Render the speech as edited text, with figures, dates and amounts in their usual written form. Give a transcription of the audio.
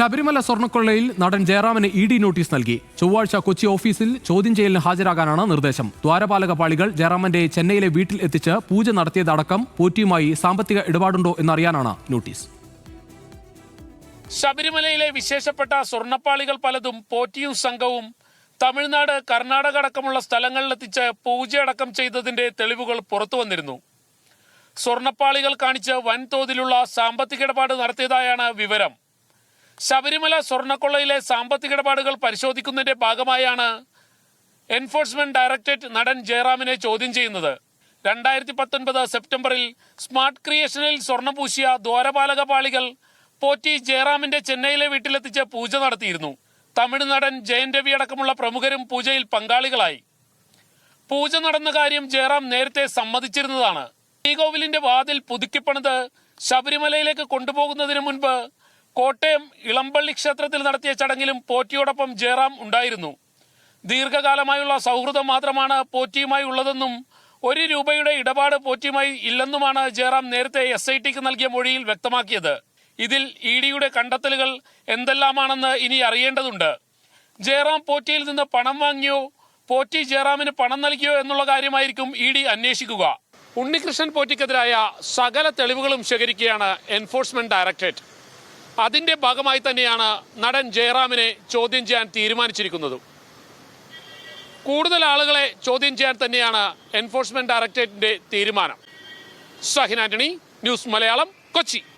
ശബരിമല സ്വർണ്ണക്കൊള്ളയിൽ നടൻ ജയറാമിന് ED notice നൽകി. ചൊവ്വാഴ്ച കൊച്ചി ഓഫീസിൽ ചോദ്യം ചെയ്യലിന് ഹാജരാകാനാണ് നിർദ്ദേശം. ദ്വാരപാലക പാളികൾ ജയറാമന്റെ ചെന്നൈയിലെ വീട്ടിൽ എത്തിച്ച് പൂജ നടത്തിയതടക്കം പോറ്റിയുമായി സാമ്പത്തിക ഇടപാടുണ്ടോ എന്നറിയാനാണ് നോട്ടീസ്. ശബരിമലയിലെ വിശേഷപ്പെട്ട സ്വർണ്ണപ്പാളികൾ പലതും പോറ്റിയും സംഘവും തമിഴ്നാട്, കർണാടക അടക്കമുള്ള സ്ഥലങ്ങളിലെത്തിച്ച് പൂജയടക്കം ചെയ്തതിന്റെ തെളിവുകൾ പുറത്തു വന്നിരുന്നു. സ്വർണ്ണപ്പാളികൾ കാണിച്ച് വൻതോതിലുള്ള സാമ്പത്തിക ഇടപാട് നടത്തിയതായാണ് വിവരം. ശബരിമല സ്വർണ്ണക്കൊള്ളയിലെ സാമ്പത്തിക ഇടപാടുകൾ പരിശോധിക്കുന്നതിന്റെ ഭാഗമായാണ് എൻഫോഴ്സ്മെന്റ് ഡയറക്ടറേറ്റ് നടൻ ജയറാമിനെ ചോദ്യം ചെയ്യുന്നത്. 2019 സെപ്റ്റംബറിൽ സ്മാർട്ട് ക്രിയേഷനിൽ സ്വർണ്ണം പൂശിയ ദ്വാരപാലക പാളികൾ പോറ്റി ജയറാമിന്റെ ചെന്നൈയിലെ വീട്ടിലെത്തിച്ച് പൂജ നടത്തിയിരുന്നു. തമിഴ് നടൻ ജയൻ രവി അടക്കമുള്ള പ്രമുഖരും പൂജയിൽ പങ്കാളികളായി. പൂജ നടന്ന കാര്യം ജയറാം നേരത്തെ സമ്മതിച്ചിരുന്നതാണ്. ശ്രീകോവിലിന്റെ വാതിൽ പുതുക്കിപ്പണിത് ശബരിമലയിലേക്ക് കൊണ്ടുപോകുന്നതിന് മുൻപ് കോട്ടയം ഇളമ്പള്ളി ക്ഷേത്രത്തിൽ നടത്തിയ ചടങ്ങിലും പോറ്റിയോടൊപ്പം ജയറാം ഉണ്ടായിരുന്നു. ദീർഘകാലമായുള്ള സൗഹൃദം മാത്രമാണ് പോറ്റിയുമായി ഉള്ളതെന്നും 1 രൂപയുടെ ഇടപാട് പോറ്റിയുമായി ഇല്ലെന്നുമാണ് ജയറാം നേരത്തെ SITക്ക് നൽകിയ മൊഴിയിൽ വ്യക്തമാക്കിയത്. ഇതിൽ ഇഡിയുടെ കണ്ടെത്തലുകൾ എന്തെല്ലാമാണെന്ന് ഇനി അറിയേണ്ടതുണ്ട്. ജയറാം പോറ്റിയിൽ നിന്ന് പണം വാങ്ങിയോ പോറ്റി ജയറാമിന് പണം നൽകിയോ എന്നുള്ള കാര്യമായിരിക്കും ഇഡി അന്വേഷിക്കുക. ഉണ്ണികൃഷ്ണൻ പോറ്റിക്കെതിരായ സകല തെളിവുകളും ശേഖരിക്കുകയാണ് എൻഫോഴ്സ്മെന്റ് ഡയറക്ടറേറ്റ്. അതിന്റെ ഭാഗമായി തന്നെയാണ് നടൻ ജയറാമിനെ ചോദ്യം ചെയ്യാൻ തീരുമാനിച്ചിരിക്കുന്നതും. കൂടുതൽ ആളുകളെ ചോദ്യം ചെയ്യാൻ തന്നെയാണ് എൻഫോഴ്സ്മെന്റ് ഡയറക്ടറേറ്റിന്റെ തീരുമാനം. ഷാഹിൻ ആന്റണി, ന്യൂസ് മലയാളം, കൊച്ചി.